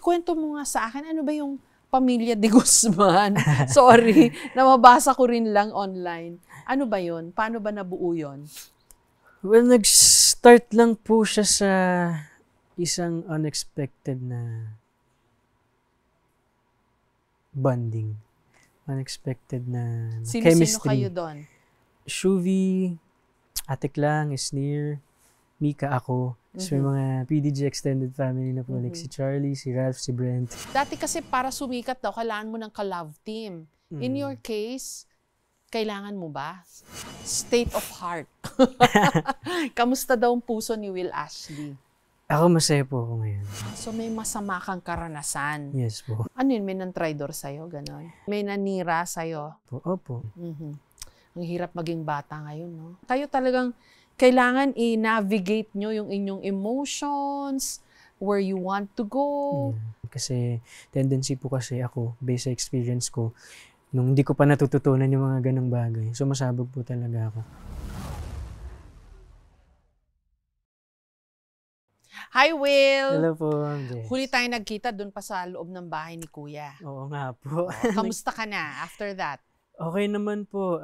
ikwento mo nga sa akin, ano ba yung Pamilya de Guzman? Sorry, namabasa ko rin lang online. Ano ba yun? Paano ba nabuo yun? Well, nag-start lang po siya sa isang unexpected na bonding. Unexpected na Sino-sino chemistry. kayo doon? Shuvi, Ate Klang, Sneer, Mika, ako. So, may mga PDG extended family na po. Like si Charlie, si Ralph, si Brent. Dati kasi para sumikat daw, kailangan mo ng ka-love team. In your case, kailangan mo ba? State of heart. Kamusta daw ang puso ni Will Ashley? Ako masaya po ako ngayon. So may masama kang karanasan. Yes po. Ano yun? May nang-tridor sa'yo? Ganon? May nanira sa'yo? Opo. Ang hirap maging bata ngayon, no? Kayo talagang kailangan i-navigate nyo yung inyong emotions, where you want to go. Kasi tendency po kasi ako, based sa experience ko, nung hindi ko pa natututunan yung mga ganong bagay. So masabog po talaga ako. Hi, Will! Hello po, Jess. Huli tayo nagkita doon pa sa loob ng bahay ni Kuya. Oo nga po. Kamusta ka na after that? Okay naman po.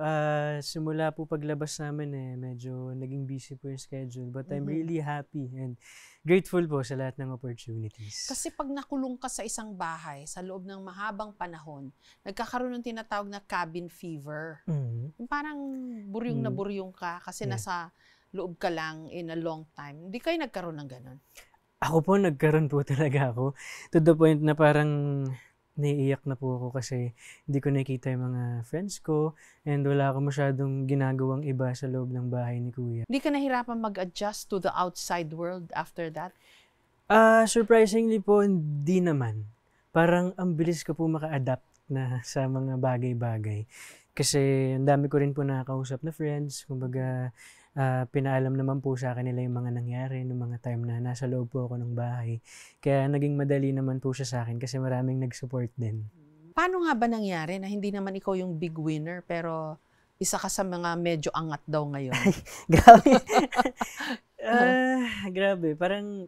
Simula po paglabas namin medyo naging busy po yung schedule. But I'm really happy and grateful po sa lahat ng opportunities. Kasi pag nakulong ka sa isang bahay, sa loob ng mahabang panahon, nagkakaroon ng tinatawag na cabin fever. Yung parang buryong na buryong ka kasi nasa loob ka lang in a long time. Hindi kayo nagkaroon ng ganun? Ako po, nagkaroon po talaga ako. To the point na parang naiiyak na po ako kasi hindi ko nakikita yung mga friends ko and wala ako masyadong ginagawang iba sa loob ng bahay ni Kuya. Hindi ka nahirapan mag-adjust to the outside world after that? Surprisingly po, hindi naman. Parang ang bilis ko po maka-adapt na sa mga bagay-bagay. Kasi ang dami ko rin po nakakausap na friends. Kumbaga, pinaalam naman po sa akin nila yung mga nangyari noong mga time na nasa loob po ako ng bahay. Kaya naging madali naman po siya sa akin kasi maraming nag-support din. Paano nga ba nangyari na hindi naman ikaw yung big winner pero isa ka sa mga medyo angat daw ngayon? Grabe. Grabe. Parang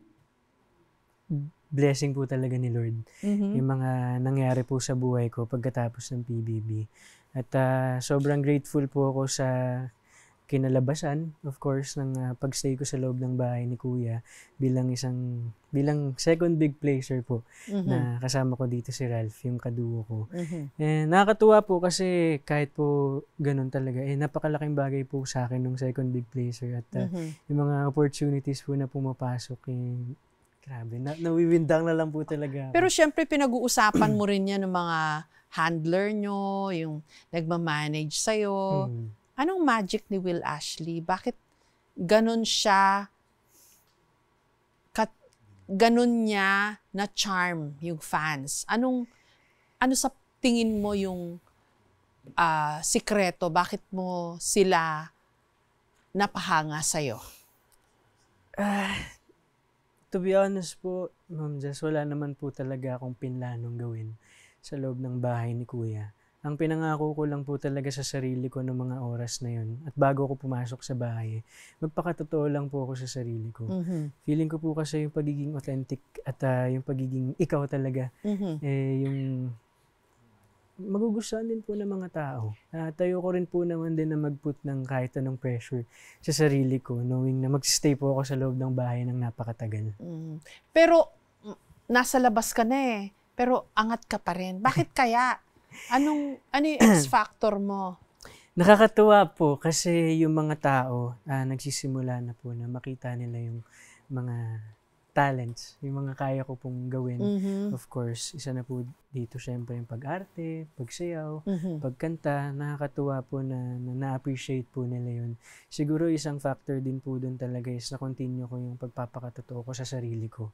blessing po talaga ni Lord. Yung mga nangyari po sa buhay ko pagkatapos ng PBB. At sobrang grateful po ako sa kinalabasan, of course, ng pagstay ko sa loob ng bahay ni Kuya bilang second big placer po na kasama ko dito si Ralph, yung kaduo ko. And nakakatuwa po kasi kahit po ganun talaga, napakalaking bagay po sa akin ng second big placer at yung mga opportunities po na pumapasok, grabe, nawiwindang na lang po talaga. Pero syempre pinag-uusapan mo rin yan ng mga handler nyo, yung nagmamanage sa'yo. Anong magic ni Will Ashley? Bakit ganun siya, ganun niya na charm yung fans? Ano sa tingin mo yung sikreto? Bakit mo sila napahanga sa'yo? To be honest po, Ma'am Jess, wala naman po talaga akong pinlanong gawin sa loob ng bahay ni Kuya. Ang pinangako ko lang po talaga sa sarili ko ng mga oras na yun at bago ko pumasok sa bahay, magpakatotoo lang po ako sa sarili ko. Feeling ko po kasi yung pagiging authentic at yung pagiging ikaw talaga, yung magugustuhan din po ng mga tao. Tayo ko rin po naman din na mag-put ng kahit anong pressure sa sarili ko, knowing na mag-stay po ako sa loob ng bahay ng napakatagal. Pero nasa labas ka na pero angat ka pa rin. Bakit kaya? Ano yung X-factor mo? Nakakatuwa po kasi yung mga tao nagsisimula na po na makita nila yung mga talents, yung mga kaya ko pong gawin. Of course, isa na po dito syempre yung pag-arte, pagsayaw, pagkanta. Nakakatuwa po na na-appreciate po nila yun. Siguro isang factor din po doon talaga is na-continue ko yung pagpapakatotoo ko sa sarili ko.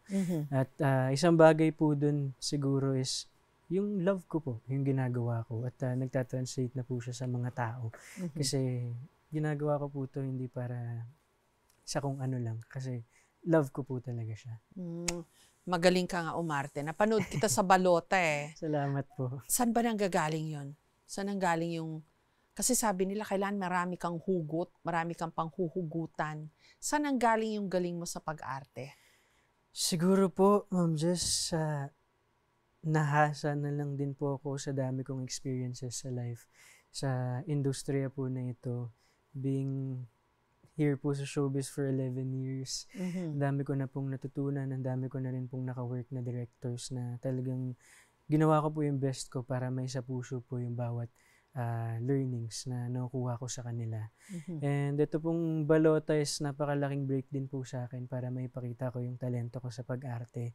At isang bagay po doon siguro is yung love ko po, yung ginagawa ko at nagtatranslate na po siya sa mga tao. Kasi ginagawa ko po to hindi para sa kung ano lang. Kasi love ko po talaga siya. Magaling ka nga umarte. Napanood kita sa balota Salamat po. Saan ba nanggagaling yun? Saan nanggaling yung... Kasi sabi nila kailangan marami kang hugot, marami kang panghuhugutan. Saan nanggaling yung galing mo sa pag-arte? Siguro po, Ma'am Jess, nahasa na lang din po ako sa dami kong experiences sa life, sa industriya po na ito, being here po sa showbiz for 11 years. Ang dami ko na pong natutunan, ang dami ko na rin pong naka-work na directors na talagang ginawa ko po yung best ko para may sa puso po yung bawat learnings na nakukuha ko sa kanila. And ito pong balota is napakalaking break din po sa akin para maipakita ko yung talento ko sa pag-arte.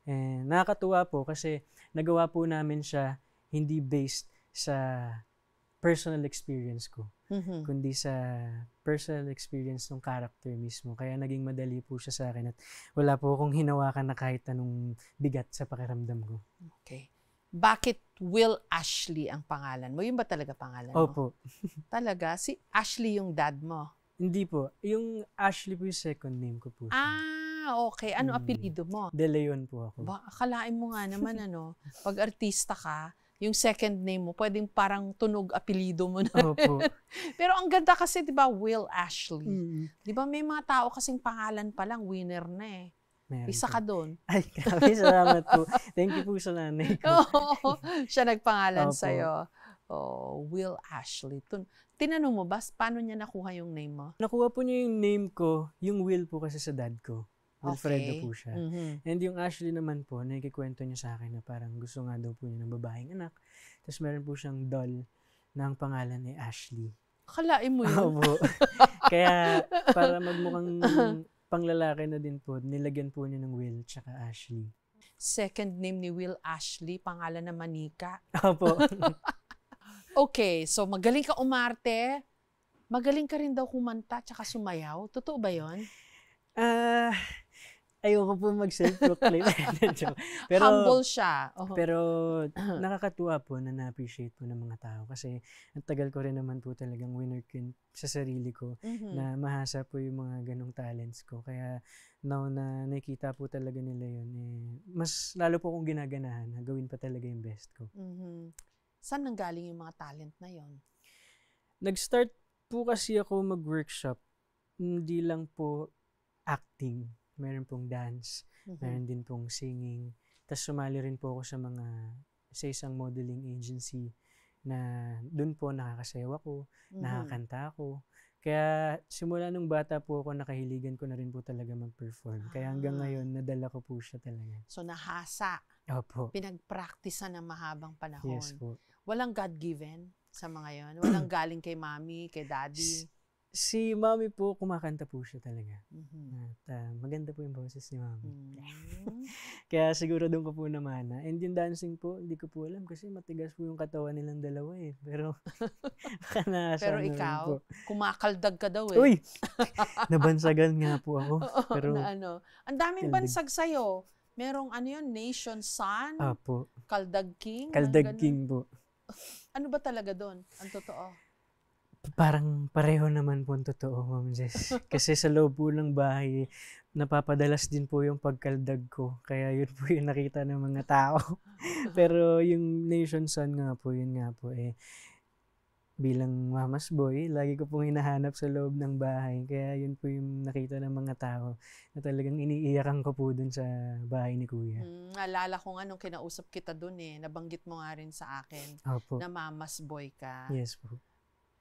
And nakakatuwa po kasi nagawa po namin siya hindi based sa personal experience ko, kundi sa personal experience ng character mismo. Kaya naging madali po siya sa akin at wala po akong hinawakan na kahit anong bigat sa pakiramdam ko. Okay. Bakit Will Ashley ang pangalan mo? Yun ba talaga pangalan mo? Opo. Talaga? Si Ashley yung dad mo? Hindi po. Yung Ashley po yung second name ko po. Okay. Ano apelido mo? De Leon po ako. Akalain mo nga naman pag artista ka, yung second name mo, pwedeng parang tunog apelido mo na. Opo. Pero ang ganda kasi, di ba, Will Ashley. Di ba, may mga tao kasing pangalan pa lang, winner na eh. Meron Isa po. ka doon. Ay, grabe, salamat po. Thank you po sa nanay ko. Siya nagpangalan Opo. sa'yo. Will Ashley. Tinanong mo ba, paano niya nakuha yung name mo? Nakuha po niya yung name ko, yung Will po kasi sa dad ko. Wilfredo po siya. And yung Ashley naman po, nakikikwento niya sa akin na parang gusto nga daw po niya ng babaeng anak. Tapos meron po siyang doll na ang pangalan ay Ashley. Akalain mo yun? Opo. Kaya para magmukhang panglalaki na din po, nilagyan po niya ng Will tsaka Ashley. Second name ni Will Ashley, pangalan na Manika. Opo. Okay, so magaling ka umarte, magaling ka rin daw kumanta tsaka sumayaw. Totoo ba yun? Ayoko po mag-self-proclaim. Pero, humble siya. Pero nakakatuwa po na na-appreciate po ng mga tao kasi ang tagal ko rin naman po talagang winner sa sarili ko na mahasa po yung mga ganong talents ko. Kaya now na nakita po talaga nila yun, mas lalo po akong ginaganahan na gawin pa talaga yung best ko. Saan nanggaling yung mga talent na yon? Nag-start po kasi ako mag-workshop. Hindi lang po acting. Meron pong dance, meron din pong singing. Tapos sumali rin po ako sa isang modeling agency na dun po nakakasayaw ako, nakakanta ako. Kaya simula nung bata po ako, nakahiligan ko na rin po talaga mag-perform. Kaya hanggang ngayon, nadala ko po siya talaga. So nahasa. Opo. Pinagpraktisan ng mahabang panahon. Yes po. Walang God-given sa mga yon? Walang galing kay mommy, kay daddy? Si Mommy po, kumakanta po siya talaga. At maganda po yung boses ni Mommy. Kaya siguro doon ko po namana. And yung dancing po, hindi ko po alam kasi matigas po yung katawan nilang dalawa eh. Pero baka nasa Pero ikaw, po. kumakaldag ka daw eh. Uy! Nabansagan nga po ako. Pero ang daming bansag sa'yo. Merong Nation Sun, Apo. Kaldag King. Kaldag King po. Ano ba talaga doon? Ang totoo? Parang pareho naman po ang totoo, Ma'am Jess. Kasi sa loob po ng bahay, napapadalas din po yung pagkaldag ko. Kaya yun po yung nakita ng mga tao. Pero yung Nation Sun nga po, yun nga po bilang mama's boy, lagi ko pong hinahanap sa loob ng bahay. Kaya yun po yung nakita ng mga tao na talagang iniiyakan ko po dun sa bahay ni Kuya. Alala ko nga nung kinausap kita dun nabanggit mo nga rin sa akin Opo. na mama's boy ka. Yes po.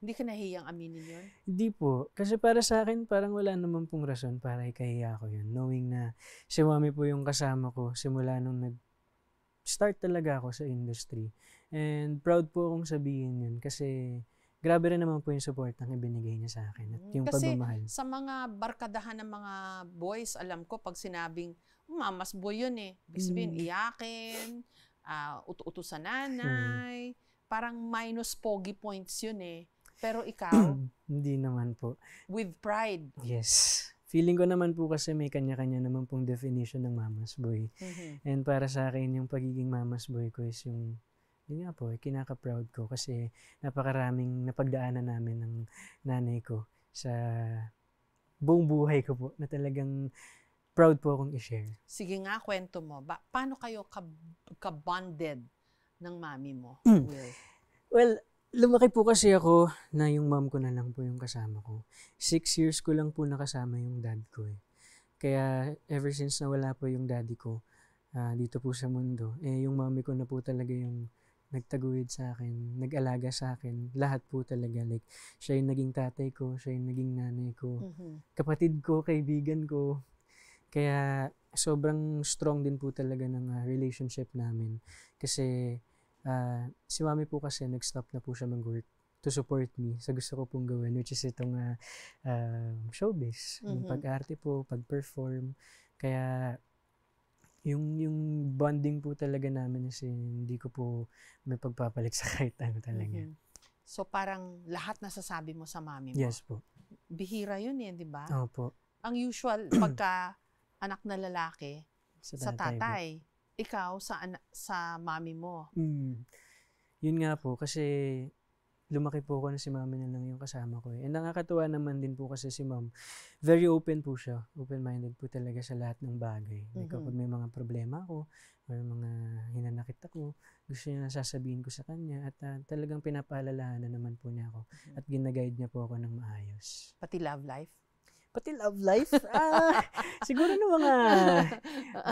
Hindi ka nahihiyang aminin yun? Hindi po. Kasi para sa akin, parang wala naman pong rason para ikahiya ko yun. Knowing na si Mami po yung kasama ko simula nung nag-start talaga ako sa industry. And proud po akong sabihin yun kasi grabe rin naman po yung support ang ibinigay niya sa akin at yung kasi pagmamahal. Sa mga barkadahan ng mga boys, alam ko pag sinabing, mama's boy yun Ibig sabihin, iyakin, utu-utu sa nanay, parang minus pogi points yun Pero ikaw, hindi naman po. With pride. Yes. Feeling ko naman po kasi may kanya-kanya naman pong definition ng mama's boy. And para sa akin, yung pagiging mama's boy ko is yun nga po, kinaka-proud ko kasi napakaraming napagdaanan namin ng nanay ko sa buong buhay ko po na talagang proud po akong i-share. Sige nga, kwento mo. Paano kayo ka-bonded ng mami mo, Will? Well, lumaki po kasi ako na yung mom ko na lang po yung kasama ko. 6 years ko lang po nakasama yung dad ko Kaya ever since nawala po yung daddy ko, dito po sa mundo. Yung mami ko na po talaga yung nagtaguyod sa akin, nag-alaga sa akin, lahat po talaga. Like, siya yung naging tatay ko, siya yung naging nanay ko, kapatid ko, kaibigan ko. Kaya sobrang strong din po talaga ng relationship namin. Kasi si mami po kasi nag-stop na po siya mag-work to support me sa gusto ko pong gawin, which is itong showbiz. Yung pag-arte po, pag-perform. Kaya yung bonding po talaga namin is hindi ko po may pagpapalit sa kahit ano talaga. So parang lahat nasasabi mo sa mami mo? Yes po. Bihira yun di ba? Opo. Ang usual, pagka anak na lalaki, sa tatay. Ikaw, sa mami mo. Yun nga po, kasi lumaki po ako na si mami na lang yung kasama ko. And nakakatuwa naman din po kasi si mom, very open po siya. Open-minded po talaga sa lahat ng bagay. Like, kapag may mga problema ako, or mga hinanakit ako, gusto niya na sasabihin ko sa kanya. At talagang pinapaalalahanan naman po niya ako. At ginaguide niya po ako ng maayos. Pati love life? Pati love life? Siguro na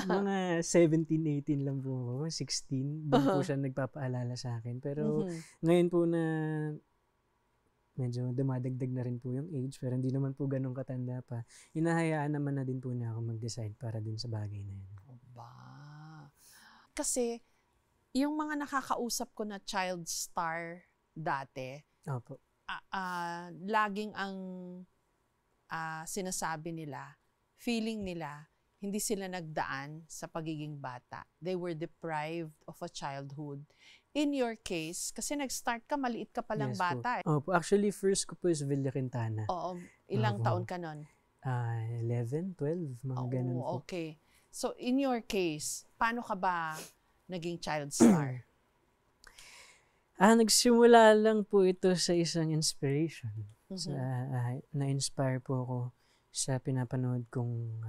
mga 17, 18 lang po ako. 16. Doon po siya nagpapaalala sa akin. Pero ngayon po na medyo dumadagdag na rin po yung age, pero hindi naman po ganun katanda pa. Hinahayaan naman na din po niya ako mag-decide para din sa bagay na yun. Kasi yung mga nakakausap ko na child star dati, Opo. laging ang sinasabi nila, feeling nila, hindi sila nagdaan sa pagiging bata. They were deprived of a childhood. In your case, kasi nag-start ka, maliit ka palang bata. Opo. Actually, first ko po is Villa Quintana. Oo. Ilang taon ka nun? 11, 12, mga ganun po. Okay. So, in your case, paano ka ba naging child star? Nagsimula lang po ito sa isang inspiration. Na-inspire po ako sa pinapanood kong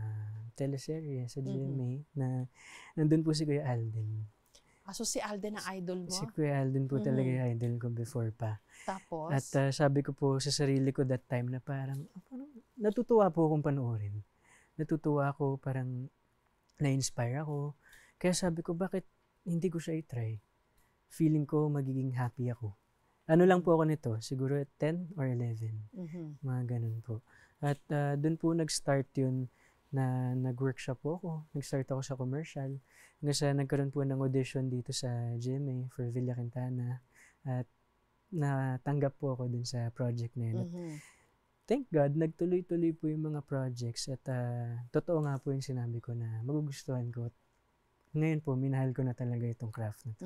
teleserye sa GMA na nandun po si Kuya Alden. So si Alden ang idol mo? Si Kuya Alden po talaga yung idol ko before pa. Tapos? At sabi ko po sa sarili ko that time na parang natutuwa po akong panoorin. Natutuwa ako, parang na-inspire ako. Kaya sabi ko, bakit hindi ko siya i-try? Feeling ko magiging happy ako. Ano lang po ako nito, siguro 10 or 11. Mga ganun po. At doon po nag-start yun na nag-workshop po ako. Nag-start ako sa commercial. Hanggang sa nagkaroon po ng audition dito sa GMA for Villa Quintana. At natanggap po ako dun sa project na yun. At thank God, nagtuloy-tuloy po yung mga projects. At totoo nga po yung sinabi ko na magugustuhan ko. At ngayon po, minahal ko na talaga itong craft na ito.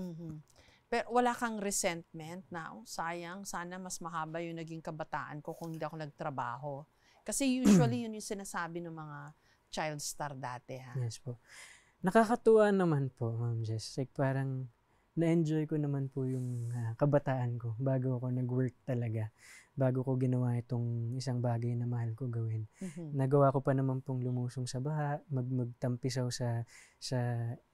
Pero wala kang resentment na, sayang, sana mas mahaba yung naging kabataan ko kung hindi ako nagtrabaho. Kasi usually yun yung sinasabi ng mga child star dati. Yes po. Nakakatuwa naman po, Ma'am Jess. Like parang na-enjoy ko naman po yung kabataan ko bago ako nag-work talaga. Bago ko ginawa itong isang bagay na mahal ko gawin. Nagawa ko pa naman pong lumusong sa baha, magtampisaw sa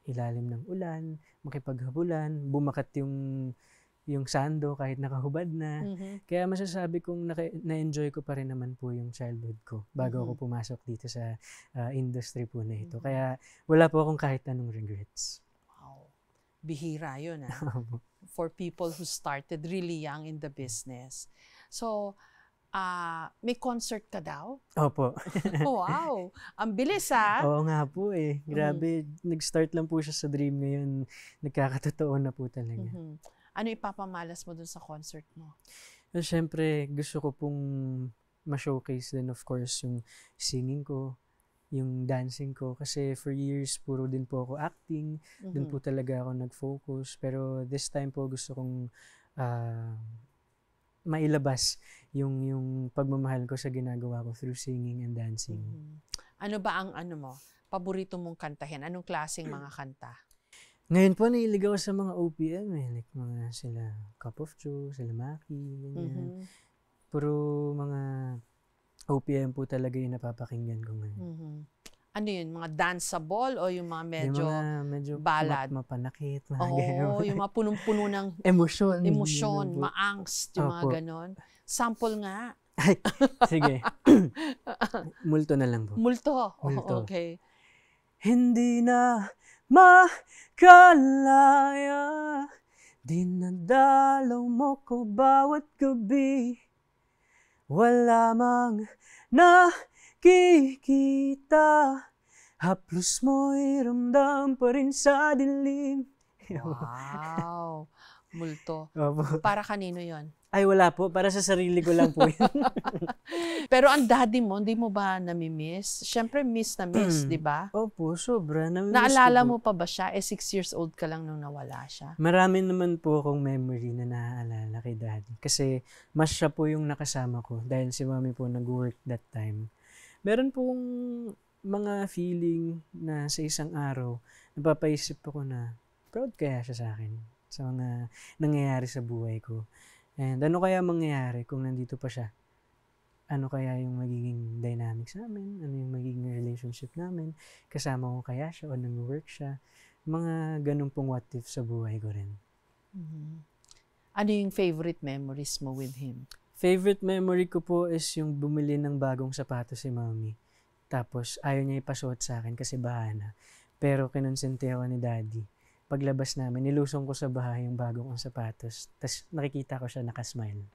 ilalim ng ulan, makipaghabulan, bumakat yung sando kahit nakahubad na. Kaya masasabi kong na-enjoy ko pa rin naman po yung childhood ko bago ako pumasok dito sa industry po na ito. Kaya wala po akong kahit anong regrets. Wow. Bihira yun for people who started really young in the business. So, may concert ka daw? Opo. Wow! Ang bilis Oo nga po Grabe, nag-start lang po siya sa dream ngayon. Nagkakatotoo na po talaga. Ano ipapamalas mo dun sa concert mo? Siyempre, gusto ko pong ma-showcase din of course yung singing ko, yung dancing ko. Kasi for years, puro din po ako acting. Dun po talaga ako nag-focus. Pero this time po gusto kong mailabas yung pagmamahal ko sa ginagawa ko through singing and dancing. Ano ba ang paborito mong kantahin? Anong klaseng mga kanta? Ngayon po, nahilig ako sa mga OPM Like mga sila Cup of Joe, sila Maki, ganyan. Puro mga OPM po talaga yung napapakinggan ko ngayon. Ano yun? Mga danceable o yung mga medyo, ballad? Mapanakit, mga ganyan. Yung mga punong-puno ng emosyon, maangst, yung mga ganon. Sample nga. Ay, sige. Multo na lang po. Multo. Okay. Hindi na makalaya. Dinadalaw mo ko bawat gabi, wala mang nakikita, haplos mo'y ramdam pa rin sa dilim. Wow! Multo. Opo. Para kanino yon? Ay, wala po. Para sa sarili ko lang po yun. Pero ang daddy mo, hindi mo ba namimiss? Siyempre, miss na miss, di ba? Opo, sobra. Namimiss Naalala ko po. mo pa ba siya? 6 years old ka lang nung nawala siya. Marami naman po akong memory na naaalala kay daddy. Kasi mas siya po yung nakasama ko dahil si mami po nag-work that time. Meron pong mga feeling na sa isang araw, napapaisip ako na proud kaya siya sa akin sa mga nangyayari sa buhay ko. And ano kaya mangyayari kung nandito pa siya? Ano kaya yung magiging dynamics namin? Ano yung magiging relationship namin? Kasama ko kaya siya o nag-work siya? Mga ganun pong what if sa buhay ko rin. Mm-hmm. Ano yung favorite memories mo with him? Favorite memory ko po is yung bumili ng bagong sapatos si mami. Tapos ayaw niya ipasuot sa akin kasi baha na. Pero kinonsente ako ni daddy. Paglabas namin, nilusong ko sa bahay yung bagong sapatos. Tapos nakikita ko siya nakasmile.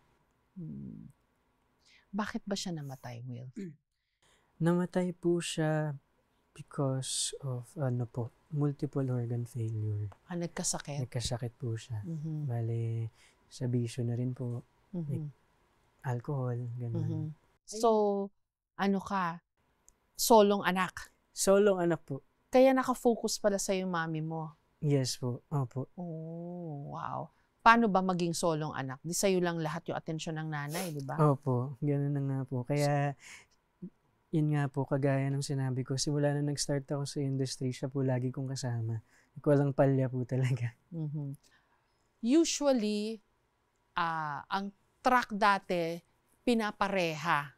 Bakit ba siya namatay, Will? Namatay po siya because of multiple organ failure. Nagkasakit? Nagkasakit po siya. Mm-hmm. Bale, sa bisyo na rin po. Like, alcohol, gano'n. So, ano ka? Solong anak? Solong anak po. Kaya nakafocus pala sa yung mami mo? Yes po. Opo. Oh, wow. Paano ba maging solong anak? Di sa'yo lang lahat yung atensyon ng nanay, di ba? Opo. Gano'n na nga po. Kaya, yun nga po, kagaya ng sinabi ko, simula na nag-start ako sa industry, siya po lagi kong kasama. Walang palya po talaga. Mm-hmm. Usually, ang track dati, pinapareha.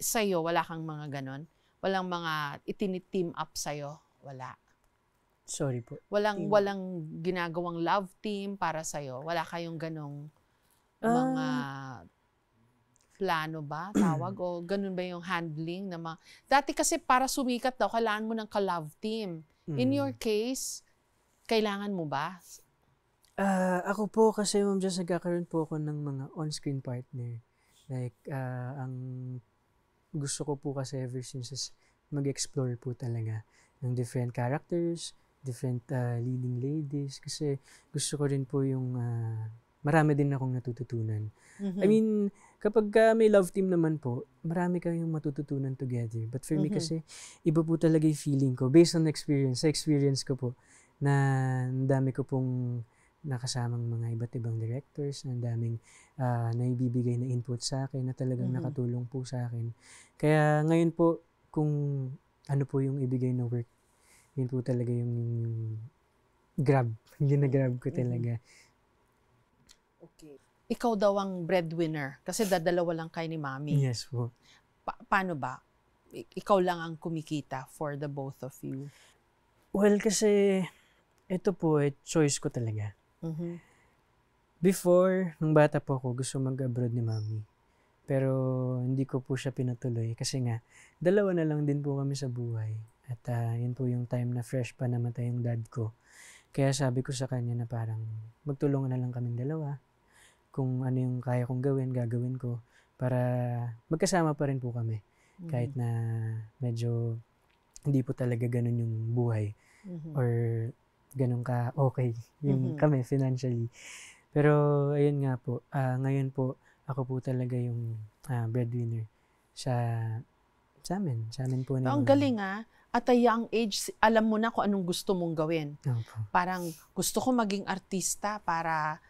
Sa'yo, wala kang mga ganon? Walang mga itiniteam up sa'yo? Wala. Sorry po. Walang ginagawang love team para sa'yo? Wala kayong ganong mga plano ba? Tawag? O ganun ba yung handling? Dati kasi para sumikat daw, kailangan mo ng ka-love team. In your case, kailangan mo ba? Ako po kasi Ma'am Jess, nagkakaroon po ako ng mga on-screen partner. Like, ang gusto ko po kasi ever since is mag-explore po talaga ng different characters, different leading ladies. Kasi gusto ko rin po yung marami din akong natututunan. I mean, kapag may love team naman po, marami kayong matututunan together. But for me kasi, iba po talaga yung feeling ko. Based on experience, sa experience ko po, na ang dami ko pong nakasamang mga iba't ibang directors, ang daming naibibigay na input sa akin na talagang nakatulong po sa akin. Kaya ngayon po, kung ano po yung ibigay na work, yun po talaga yung grab. Yung na-grab ko talaga. Okay. Ikaw daw ang breadwinner kasi dadalawa lang kayo ni Mami. Yes po. Paano ba? Ikaw lang ang kumikita for the both of you? Well, kasi ito po, choice ko talaga. Before, nung bata po ako, gusto mag-abroad ni Mami. Pero hindi ko po siya pinatuloy kasi nga, dalawa na lang din po kami sa buhay. At yun po yung time na fresh pa namatay yung dad ko. Kaya sabi ko sa kanya na parang magtulungan na lang kaming dalawa. Kung ano yung kaya kong gawin, gagawin ko. Para magkasama pa rin po kami. Kahit na medyo hindi po talaga ganun yung buhay. Or ganun ka okay yung kami financially. Pero ayun nga po, ngayon po, ako po talaga yung breadwinner sa amin. Sa amin po. Ang galing at a young age, alam mo na kung anong gusto mong gawin. Parang gusto ko maging artista para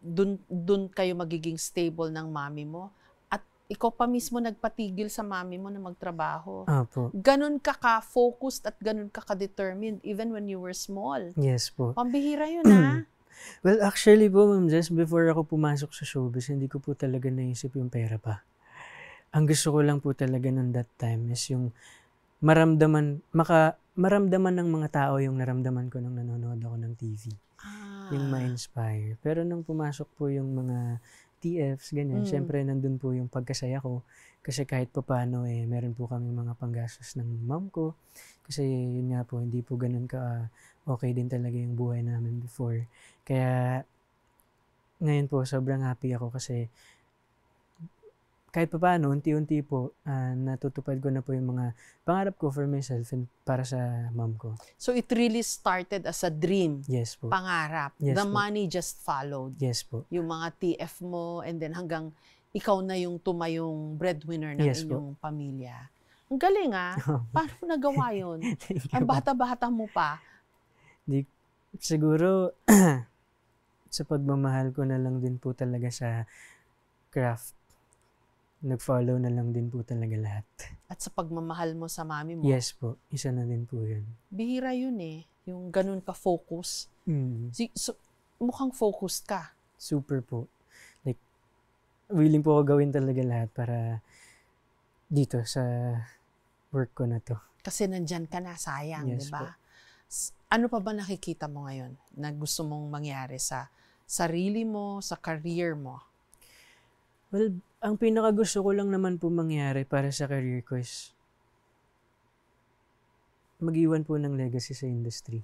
dun kayo magiging stable ng mami mo. At ikaw pa mismo nagpatigil sa mami mo na magtrabaho. Ganun ka ka-focused at ganun ka ka-determined even when you were small. Yes po. Pambihira yun Well, actually po, Ma'am Jess, before ako pumasok sa showbiz, hindi ko po talaga naisip yung pera pa. Ang gusto ko lang po talaga nun that time is yung maramdaman ng mga tao yung naramdaman ko nung nanonood ako ng TV. Yung ma-inspire. Pero nung pumasok po yung mga TFs, ganyan. Siyempre, nandun po yung pagkasaya ko. Kasi kahit pa paano, meron po kami mga panggastos ng mom ko. Kasi yun nga po, hindi po ganun ka okay din talaga yung buhay namin before. Kaya, ngayon po, sobrang happy ako kasi kahit pa paano, unti-unti po, natutupad ko na po yung mga pangarap ko for myself and para sa mom ko. So, it really started as a dream. Yes po. Pangarap. Yes The po. money just followed. Yes po. Yung mga TF mo, and then hanggang ikaw na yung tumayong breadwinner ng Yes inyong pamilya. Ang galing Paano mo nagawa yun? Ang bata-bata mo pa. Siguro, sa pagmamahal ko na lang din po talaga sa craft. Nag-follow na lang din po talaga lahat. At sa pagmamahal mo sa mami mo. Yes po. Isa na din po yun. Bihira yun yung ganun ka-focus. So, mukhang focused ka. Super po. Like, willing po ako gawin talaga lahat para dito sa work ko na to. Kasi nandyan ka na, sayang, yes, di ba? Ano pa ba nakikita mo ngayon na gusto mong mangyari sa sarili mo, sa career mo? Well, ang pinakagusto ko lang naman po mangyari para sa career ko is mag-iwan po ng legacy sa industry.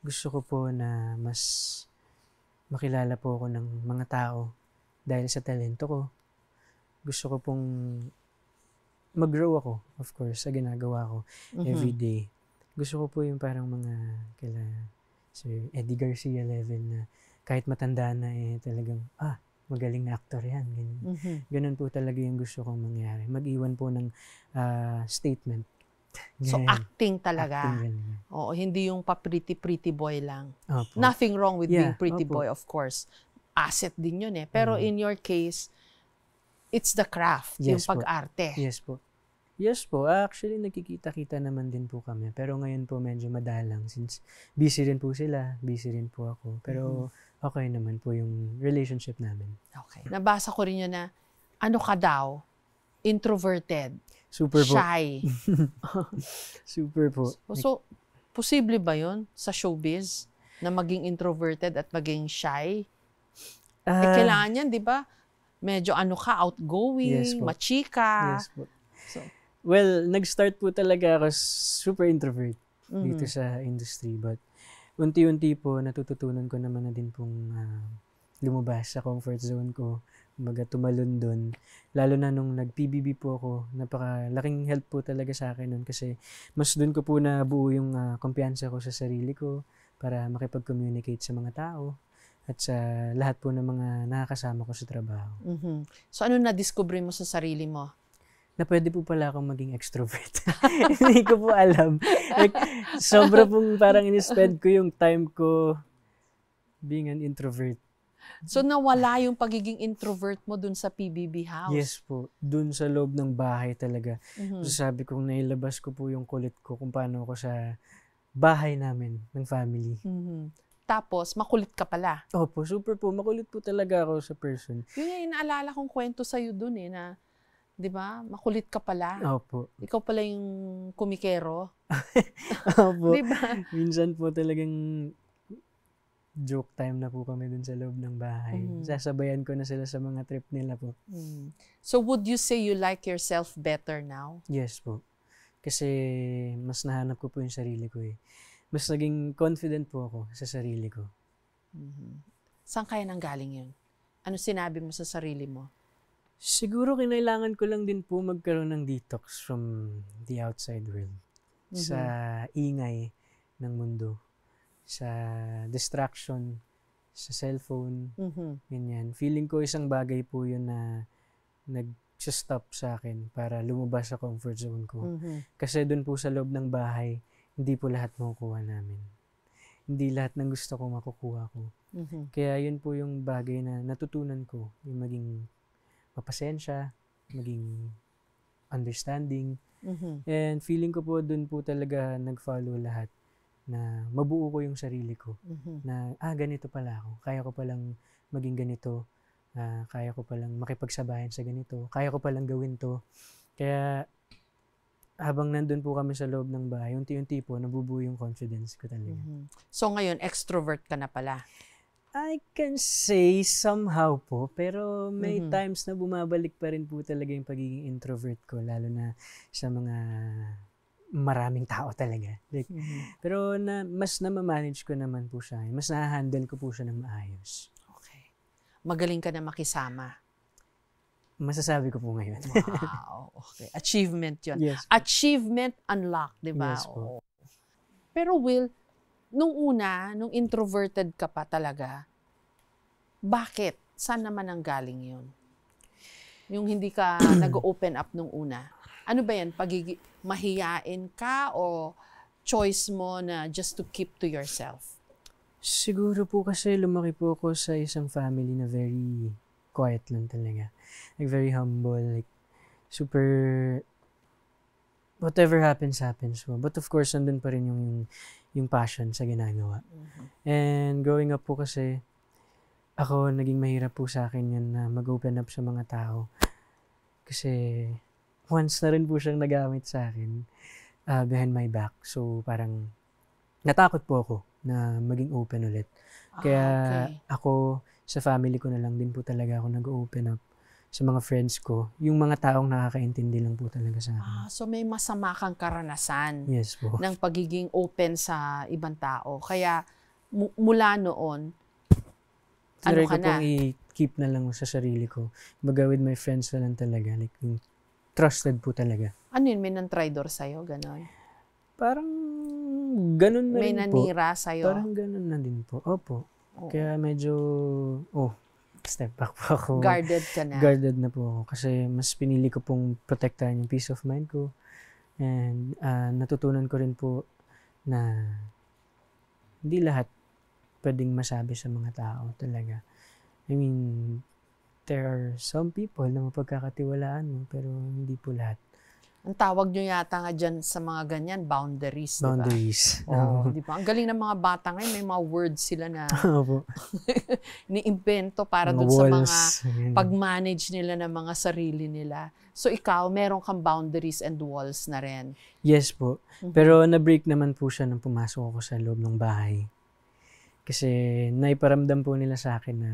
Gusto ko po na mas makilala po ako ng mga tao dahil sa talento ko. Gusto ko pong mag-grow ako, of course, sa ginagawa ko every day. Gusto ko po yung parang mga kila Sir Eddie Garcia level na kahit matanda na talagang, magaling na actor yan. Ganun po talaga yung gusto kong mangyari. Mag-iwan po ng statement. So, acting talaga. Acting. Oo, hindi yung pa-pretty boy lang. Opo. Nothing wrong with being pretty opo. boy, of course. Asset din yun Pero in your case, it's the craft, yung pag-arte. Yes po. Yes po. Actually, nagkikita-kita naman din po kami. Pero ngayon po medyo madalang since busy rin po sila, busy rin po ako. Pero okay naman po yung relationship namin. Okay. Nabasa ko rin yun na, ano ka daw? Introverted. Super po. Shy. Super po. So, posible ba yun sa showbiz na maging introverted at maging shy? Kailangan yan, di ba? Medyo outgoing, machika. Yes po. So, well, nag-start po talaga ako super introvert dito sa industry. But unti-unti po, natututunan ko naman na din pong lumabas sa comfort zone ko. Kumbaga tumalon doon. Lalo na nung nag-PBB po ako, napakalaking help po talaga sa akin nun kasi mas doon ko po nabuo yung kumpiyansa ko sa sarili ko para makipag-communicate sa mga tao at sa lahat po ng mga nakakasama ko sa trabaho. So ano na-discover mo sa sarili mo? Na pwede po pala akong maging extrovert. Hindi ko po alam. Like, sobra pong parang in-spend ko yung time ko being an introvert. So nawala yung pagiging introvert mo dun sa PBB house? Yes po. Dun sa loob ng bahay talaga. So sabi kong nailabas ko po yung kulit ko kung paano ako sa bahay namin ng family. Tapos, makulit ka pala. Opo, super po. Makulit po talaga ako sa person. Yun yung inaalala kong kwento sa'yo dun na, di ba, makulit ka pala. Opo. Ikaw pala yung kumikero. Opo. Di ba? Minsan po talagang joke time na po kami dun sa loob ng bahay. Sasabayan ko na sila sa mga trip nila po. So, would you say you like yourself better now? Yes po. Kasi mas nahanap ko po yung sarili ko Mas naging confident po ako sa sarili ko. Saan kaya nanggaling yun? Ano sinabi mo sa sarili mo? Siguro kinailangan ko lang din po magkaroon ng detox from the outside world. Sa ingay ng mundo. Sa distraction, sa cellphone, ganyan. Feeling ko isang bagay po yun na nag-stop sa akin para lumabas sa comfort zone ko. Kasi dun po sa loob ng bahay, hindi po lahat makukuha namin. Hindi lahat ng gusto ko makukuha ko. Kaya yun po yung bagay na natutunan ko, yung maging mapasensya, maging understanding. And feeling ko po dun po talaga nag-follow lahat na mabuo ko yung sarili ko. Na, ganito pala ako. Kaya ko palang maging ganito. Kaya ko palang makipagsabayan sa ganito. Kaya ko palang gawin to. Kaya habang nandun po kami sa loob ng bahay, unti-unti po nabubuo yung confidence ko talaga. So ngayon, extrovert ka na pala? I can say somehow po, pero may times na bumabalik pa rin po talaga yung pagiging introvert ko, lalo na sa mga maraming tao talaga. Like, pero mas na-manage ko naman po siya. Mas na-handle ko po siya ng maayos. Okay. Magaling ka na makisama. Masasabi ko po ngayon. Wow. Okay. Achievement yun. Yes. Achievement unlocked, di ba? Yes po. Pero Will, nung introverted ka pa talaga, bakit? Saan naman ang galing yun? Yung hindi ka nag-open up nung una. Ano ba yan? Mahiyain ka o choice mo na just to keep to yourself? Siguro po kasi lumaki po ako sa isang family na very quiet lang talaga. Like very humble, like super whatever happens po. But of course, nandun pa rin yung passion sa ginagawa. And growing up po kasi, ako naging mahirap po sa akin yun na mag-open up sa mga tao. Kasi once na rin po siyang nagamit sa akin behind my back. So parang natakot po ako na maging open ulit. Kaya ako sa family ko na lang din po talaga ako nag-open up sa mga friends ko, yung mga taong nakakaintindi lang po talaga sa akin. So may masama kang karanasan Yes po. ng pagiging open sa ibang tao. Kaya mula noon, Try ko pong i-keep na lang sa sarili ko. Baga with my friends na lang talaga. Like yung trusted po talaga. Ano yun? May nang-tridor sa'yo? Ganon? Parang ganon na may rin po. May nanira sa'yo? Parang ganon na din po. Opo. Kaya medyo, step back po ako. Guarded ka na. Guarded na po ako. Kasi mas pinili ko pong protektahan yung peace of mind ko. And natutunan ko rin po na hindi lahat pwedeng masabi sa mga tao talaga. I mean, there are some people na mapagkakatiwalaan mo, pero hindi po lahat. Ang tawag nyo yata nga dyan sa mga ganyan, boundaries, di ba? Boundaries. Di ba? Ang galing ng mga bata ngayon, may mga words sila na Opo. ni-invento para dun sa mga pag-manage nila ng mga sarili nila. So ikaw, meron kang boundaries and walls na rin. Yes po. Pero na-break naman po siya nung pumasok ako sa loob ng bahay. Kasi naiparamdam po nila sa akin na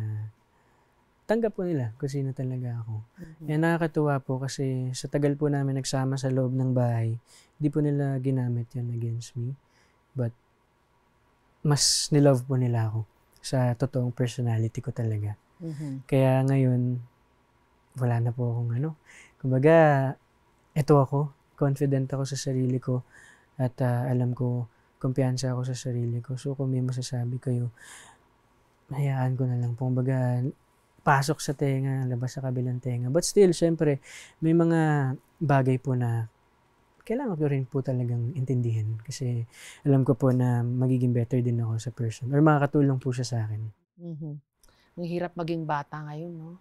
tanggap po nila kung sino talaga ako. Yan nakakatuwa po kasi sa tagal po namin nagsama sa loob ng bahay, hindi po nila ginamit yan against me. But mas nilove po nila ako sa totoong personality ko talaga. Kaya ngayon, wala na po akong kumbaga, eto ako, confident ako sa sarili ko at alam ko, kumpiyansa ako sa sarili ko. So kung may masasabi kayo, hayaan ko na lang po. Kumbaga, pasok sa tenga, labas sa kabilang tenga. But still, syempre, may mga bagay po na kailangan ko rin po talagang intindihin. Kasi alam ko po na magiging better din ako sa person. Or makakatulong po siya sa akin. Ang hirap maging bata ngayon, no?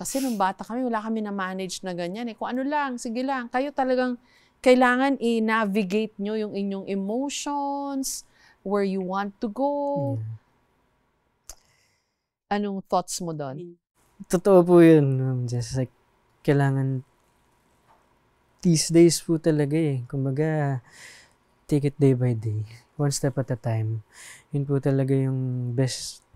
Kasi nung bata kami, wala kami na-manage na ganyan. Kung ano lang, sige lang. Kayo talagang kailangan i-navigate nyo yung inyong emotions, where you want to go. Anong thoughts mo doon? Totoo po yun. Just like, kailangan these days po talaga Kumbaga, take it day by day. One step at a time. Yun po talaga yung best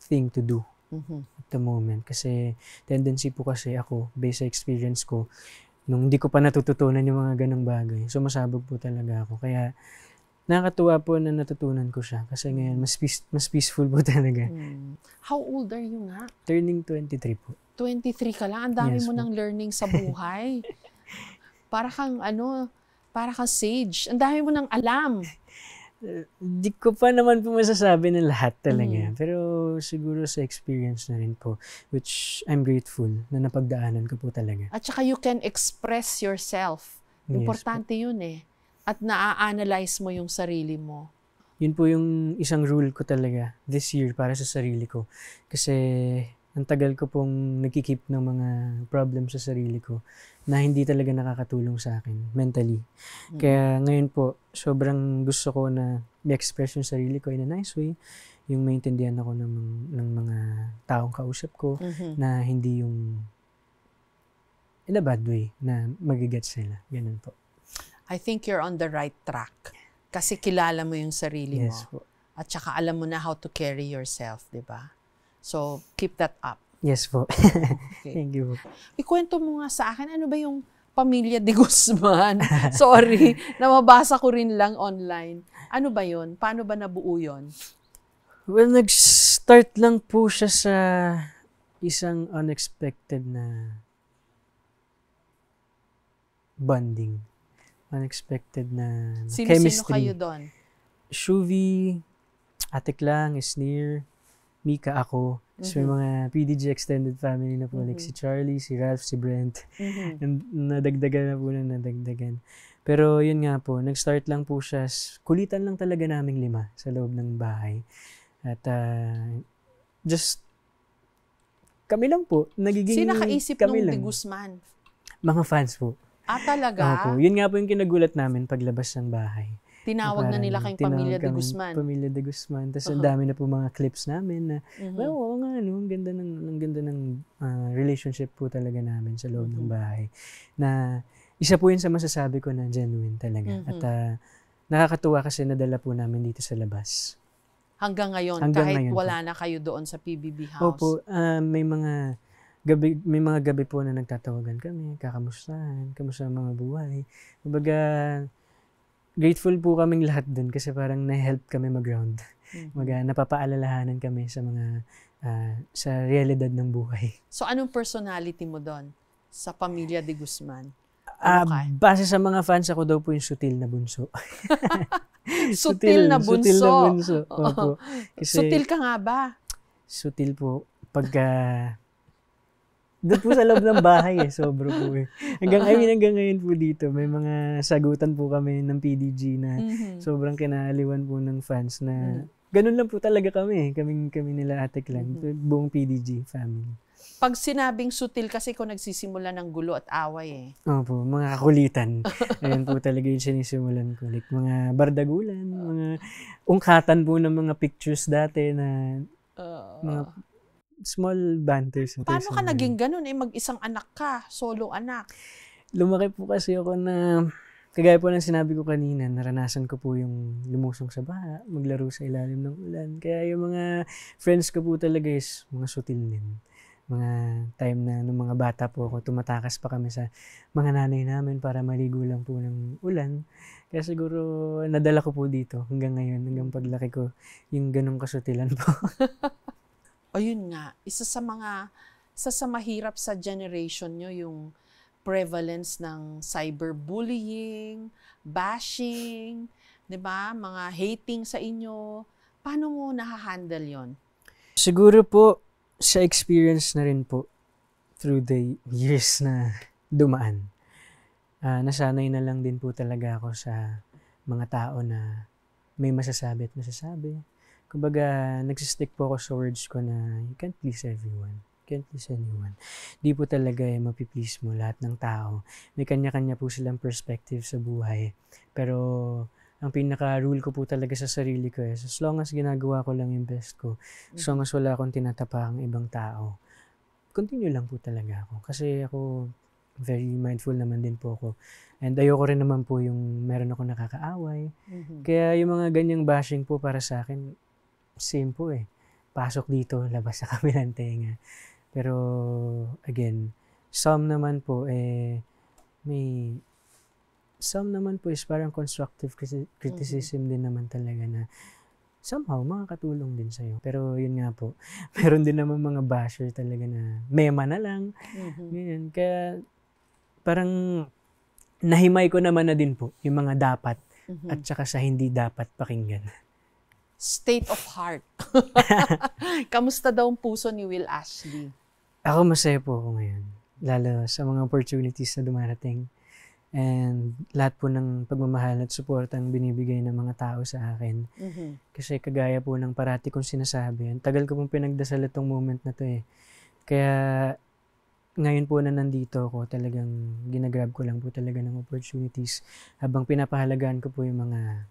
thing to do at the moment. Kasi tendency po kasi ako, based sa experience ko, nung hindi ko pa natututunan yung mga ganong bagay. So, masabog po talaga ako. Kaya, nakakatuwa po na natutunan ko siya. Kasi ngayon, mas peaceful po talaga. How old are you nga? Turning 23 po. 23 ka lang. Ang dami mo ng learning sa buhay. Para kang sage. Ang dami mo ng alam. Di ko pa naman po masasabi na lahat talaga. Pero siguro sa experience na rin po, which I'm grateful na napagdaanan ko po talaga. At saka you can express yourself. Importante yun At na-analyze mo yung sarili mo. Yun po yung isang rule ko talaga this year para sa sarili ko. Kasi ang tagal ko pong nagkikip ng mga problems sa sarili ko na hindi talaga nakakatulong sa akin mentally. Kaya ngayon po, sobrang gusto ko na i-express yung sarili ko in a nice way. Yung maintindihan ako ng mga taong kausap ko na hindi yung in a bad way na magigets sila. Ganun po. I think you're on the right track. Kasi kilala mo yung sarili mo. Yes po. At saka alam mo na how to carry yourself, di ba? So, keep that up. Yes po. Okay. Thank you po. Ikwento mo nga sa akin, ano ba yung Pamilya de Guzman? Sorry, namabasa ko rin lang online. Ano ba yun? Paano ba nabuo yun? Well, nag-start lang po siya sa isang unexpected na bonding. Unexpected na Sino-sino chemistry. kayo doon? Shuvi, Atik lang, Isnir, Mika, ako. So, may mga PDG extended family na po, like si Charlie, si Ralph, si Brent. Nadagdagan na po na nadagdagan. Pero yun nga po, nag-start lang po siya, kulitan lang talaga naming 5 sa loob ng bahay. At just, kami lang po, nagiging Sino nakaisip kami nung lang. de Guzman? Mga fans po. Talaga? Opo, yun nga po yung kinagulat namin paglabas ng bahay. Tinawag na nila kayong Pamilya de Guzman. Pamilya de Guzman. Tapos ang dami na po mga clips namin na, well, oo nga, no, ang ganda ng relationship po talaga namin sa loob ng bahay. Na isa po yun sa masasabi ko na genuine talaga. At nakakatuwa kasi nadala po namin dito sa labas. Hanggang ngayon, kahit wala na kayo doon sa PBB house. Opo, may mga gabi po na nagtatawagan kami, kakamustahan, kamusta ang mga buhay. Kumbaga, grateful po kaming lahat dun kasi parang na-help kami mag-ground. Napapaalalahanan kami sa mga sa realidad ng buhay. So, anong personality mo doon sa Pamilya de Guzman? Base sa mga fans, ako daw po yung sutil na bunso. Sutil na bunso? Sutil na bunso. Opo. Kasi, sutil ka nga ba? Sutil po. Pagka doon po sa loob ng bahay sobro po eh. Hanggang ngayon po dito, may mga sagutan po kami ng PDG na sobrang kinaaliwan po ng fans na ganun lang po talaga kami. Kami nila Atik lang, buong PDG family. Pag sinabing sutil kasi kung nagsisimula ng gulo at away eh. Opo, mga kakulitan. Ayan po talaga yung sinisimulan ko. Like mga bardagulan, mga ungkatan po ng mga pictures dati na mga small banters. Paano ka naging ganun mag-isang anak ka, solo anak? Lumaki po kasi ako na, kagaya po ng sinabi ko kanina, naranasan ko po yung lumusong sa baha, maglaro sa ilalim ng ulan. Kaya yung mga friends ko po talaga is mga sutil din. Mga time na nung mga bata po ako, tumatakas pa kami sa mga nanay namin para maligo lang po ng ulan. Kaya siguro nadala ko po dito hanggang ngayon, hanggang paglaki ko, yung ganong kasutilan po. Ayun nga, isa sa mahirap sa generation nyo yung prevalence ng cyberbullying, bashing, 'di ba? Mga hating sa inyo. Paano mo nahahandle 'yon? Siguro po sa experience na rin po through the years na dumaan. Nasanay na lang din po talaga ako sa mga tao na may masasabi at masasabi. Kumbaga, nagsistick po ako sa words ko na you can't please everyone. You can't please anyone. Di po talaga mapiplease mo lahat ng tao. May kanya-kanya po silang perspective sa buhay. Pero, ang pinaka-rule ko po talaga sa sarili ko is, as long as ginagawa ko lang yung best ko, as long as wala akong tinatapakang ibang tao, continue lang po talaga ako. Kasi ako, very mindful naman din po ako. And ayoko rin naman po yung meron ako nakakaaway. Kaya yung mga ganyang bashing po para sa akin, same po eh. Pasok dito, labas sa kabilang tenga. Pero, again, some naman po is parang constructive criticism din naman talaga na somehow makakatulong din sa'yo. Pero yun nga po, meron din naman mga basher talaga na mema na lang. Ganyan. Kaya parang nahimay ko naman na din po yung mga dapat at saka sa hindi dapat pakinggan. State of heart. Kamusta daw ang puso ni Will Ashley? Ako masaya po ako ngayon. Lalo sa mga opportunities na dumarating. And lahat po ng pagmamahal at support ang binibigay ng mga tao sa akin. Kasi kagaya po ng parati kong sinasabi, ang tagal ko pong pinagdasal itong moment na to eh. Kaya ngayon po na nandito ako, talagang ginagrab ko lang po talaga ng opportunities habang pinapahalagaan ko po yung mga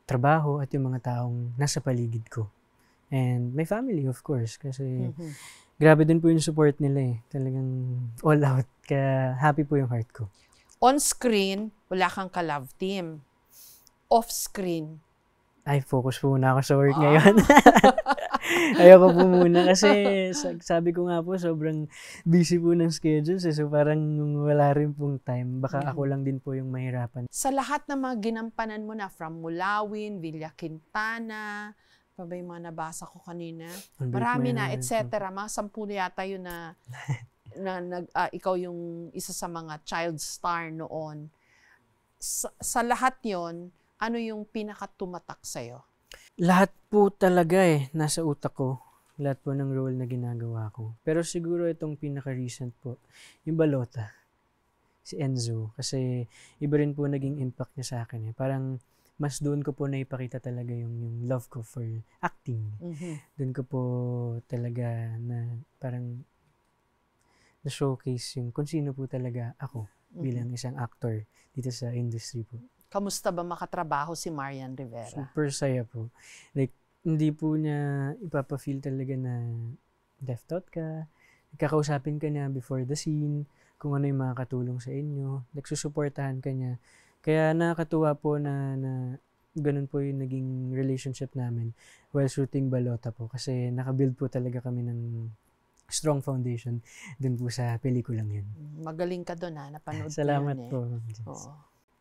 trabaho at yung mga taong nasa paligid ko. And my family, of course, kasi grabe din po yung support nila eh. Talagang all out. Kaya happy po yung heart ko. On screen, wala kang ka-love team. Off screen, Ay, focus po muna ako sa work ngayon. Ayoko po muna kasi sabi ko nga po, sobrang busy po ng schedules. So parang wala rin pong time. Baka ako lang din po yung mahirapan. Sa lahat ng mga ginampanan mo na, from Mulawin, Villa Quintana, pa ba yung mga nabasa ko kanina? Marami na, etc. Mga 10 yata yun na ikaw yung isa sa mga child star noon. Sa lahat yon, ano yung pinakatumatak sa'yo? Lahat po talaga nasa utak ko. Lahat po ng role na ginagawa ko. Pero siguro itong pinaka-recent po, yung Balota. Si Enzo. Kasi iba rin po naging impact niya sa akin. Parang mas doon ko po naipakita talaga yung love ko for acting. Doon ko po talaga na parang na-showcase yung kung sino po talaga ako bilang isang actor dito sa industry po. Kamusta ba makatrabaho si Marian Rivera? Super saya po. Like, hindi po niya ipapa-feel talaga na left out ka. Kakausapin ka niya before the scene, kung ano yung makakatulong sa inyo. Nagsusuportahan ka niya. Kaya nakakatuwa po na ganun po yung naging relationship namin while shooting Balota po. Kasi nakabuild po talaga kami ng strong foundation dun po sa pelikulang yun. Magaling ka dun napanood ko Salamat yun po. Oo.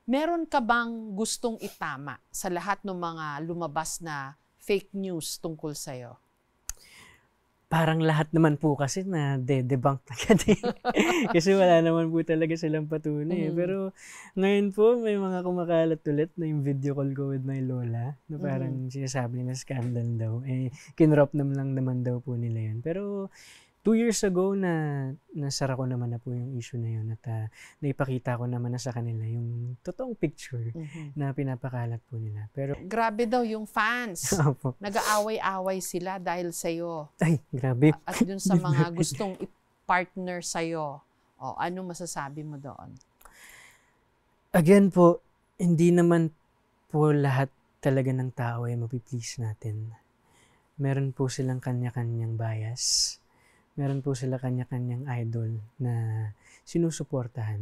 Meron ka bang gustong itama sa lahat ng mga lumabas na fake news tungkol sa'yo? Parang lahat naman po kasi na debunk na agad kasi wala naman po talaga silang patunay. Pero ngayon po may mga kumakalat ulit na yung video call ko with my lola na parang sinasabi nila scandal daw. Kinrop lang naman daw po nila yun. Pero 2 years ago na nasara ko naman na po yung issue na yun at naipakita ko naman na sa kanila yung totoong picture na pinapakalat po nila. Pero grabe daw yung fans. Nag-aaway-away sila dahil sa'yo. Ay, grabe. At dun sa mga gustong i-partner sa'yo. Ano masasabi mo doon? Again po, hindi naman po lahat talaga ng tao ay mapiplease natin. Meron po silang kanya-kanyang bias. Meron po sila kanya-kanyang idol na sinusuportahan.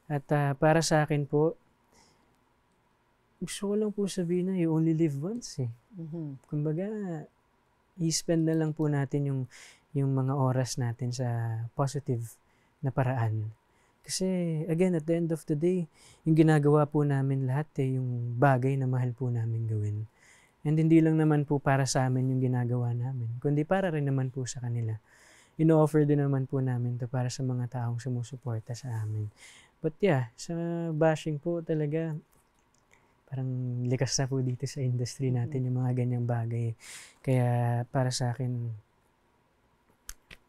At para sa akin po, gusto ko lang po sabihin na you only live once Kumbaga, i-spend na lang po natin yung mga oras natin sa positive na paraan. Kasi, again, at the end of the day, yung ginagawa po namin lahat yung bagay na mahal po namin gawin. And hindi lang naman po para sa amin yung ginagawa namin, kundi para rin naman po sa kanila. Ino-offer din naman po namin to para sa mga taong sumusuporta sa amin. But yeah, sa bashing po talaga, parang likas na po dito sa industry natin yung mga ganyang bagay. Kaya para sa akin,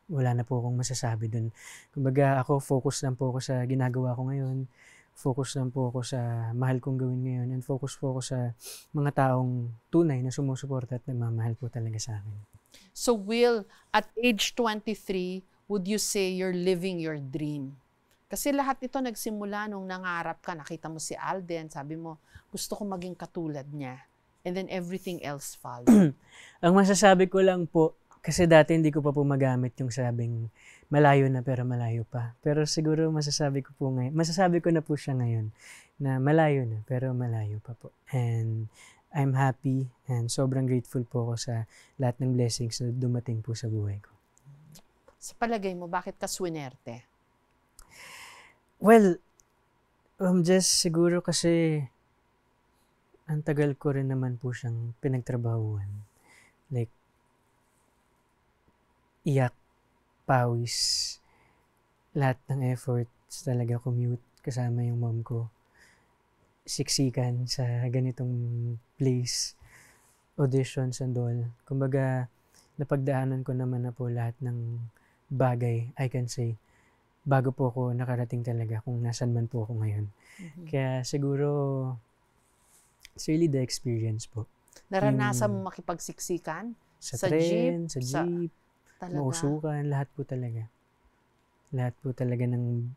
wala na po akong masasabi dun. Kumbaga ako, focus lang po ako sa ginagawa ko ngayon. Focus lang po ako sa mahal kong gawin ngayon. And focus po ako sa mga taong tunay na sumusuporta at nagmamahal po talaga sa akin. So Will, at age 23, would you say you're living your dream? Kasi lahat ito nagsimula nung nangarap ka, nakita mo si Alden, sabi mo, gusto ko maging katulad niya. And then everything else followed. Ang masasabi ko lang po, kasi dati hindi ko pa po magamit yung sabing malayo na pero malayo pa. Pero siguro masasabi ko na po siya ngayon na malayo na pero malayo pa po. And I'm happy and sobrang grateful po ako sa lahat ng blessings na dumating po sa buhay ko. Sa palagay mo, bakit ka swinerte? Well, just siguro kasi ang tagal ko rin naman po siyang pinagtrabahuan. Like, iyak, pawis, lahat ng efforts talaga, commute, kasama yung mom ko. Siksikan sa ganitong place, auditions and all. Kumbaga, napagdaanan ko naman na po lahat ng bagay, I can say, bago po ako nakarating talaga kung nasan man po ako ngayon. Kaya siguro, it's really the experience po. Naranasan mo makipagsiksikan? Sa tren, sa jeep, mausukan, lahat po talaga. Lahat po talaga ng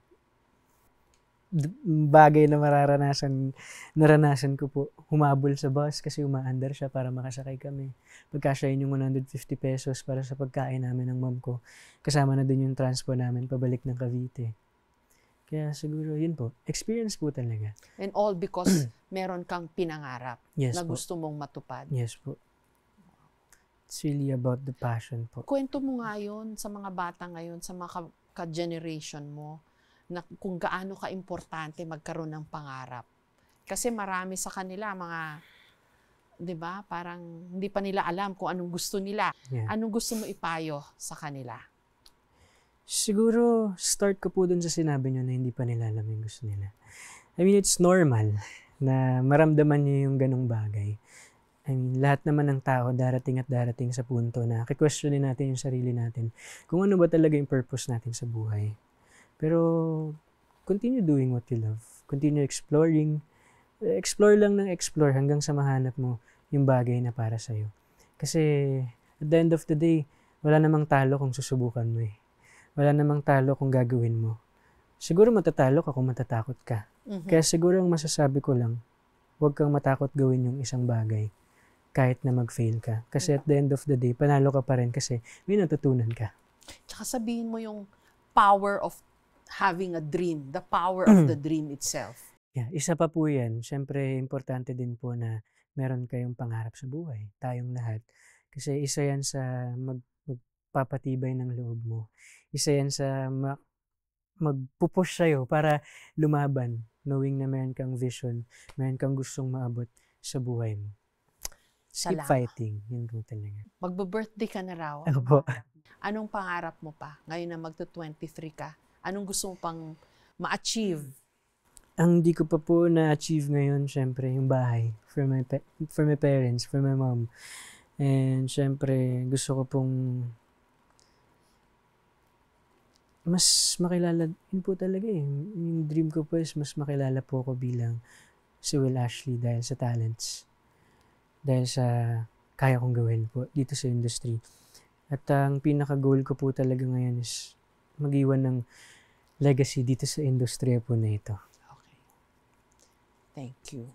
bagay na naranasan ko po. Humabol sa bus kasi umaandar siya para makasakay kami. Pagkasya yun yung 150 pesos para sa pagkain namin ng mom ko. Kasama na din yung transpo namin pabalik ng Cavite. Kaya siguro, yun po. Experience po talaga. And all because meron kang pinangarap na po. gusto mong matupad. Yes po. It's really about the passion po. Kwento mo nga yun sa mga bata ngayon, sa mga ka-generation mo, na kung gaano ka-importante magkaroon ng pangarap. Kasi marami sa kanila, mga, di ba, parang hindi pa nila alam kung anong gusto nila. Yeah. Anong gusto mo ipayo sa kanila? Siguro, start ko po dun sa sinabi nyo na hindi pa nila alam yung gusto nila. I mean, it's normal na maramdaman nyo yung ganong bagay. I mean, lahat naman ng tao darating at darating sa punto na kikwestiyonin natin yung sarili natin kung ano ba talaga yung purpose natin sa buhay. Pero, continue doing what you love. Continue exploring. Explore lang ng explore hanggang sa mahanap mo yung bagay na para sa'yo. Kasi, at the end of the day, wala namang talo kung susubukan mo eh. Wala namang talo kung gagawin mo. Siguro matatalo ka kung matatakot ka. Kaya siguro ang masasabi ko lang, huwag kang matakot gawin yung isang bagay kahit na mag-fail ka. Kasi at the end of the day, panalo ka pa rin kasi may natutunan ka. Tsaka sabihin mo yung power of having a dream, the power of the dream itself. Yeah, isa pa po yan. Siyempre, importante din po na meron kayong pangarap sa buhay. Tayong lahat. Kasi isa yan sa magpapatibay ng loob mo. Isa yan sa magpupush sa'yo para lumaban, knowing na meron kang vision, meron kang gustong maabot sa buhay mo. Keep fighting. Yun po talaga. Magbe-birthday ka na raw. Ako po. Anong pangarap mo pa? Ngayon na magto-23 ka. Anong gusto mo pang ma-achieve? Ang di ko pa po na-achieve ngayon, syempre, yung bahay. For my parents, for my mom. And syempre, gusto ko pong mas makilala, yun po talaga eh. Yung dream ko po is mas makilala po ako bilang si Will Ashley dahil sa talents. Dahil sa kaya kong gawin po dito sa industry. At ang pinaka-goal ko po talaga ngayon is mag-iwan ng legacy dito sa industriya po na ito. Okay. Thank you.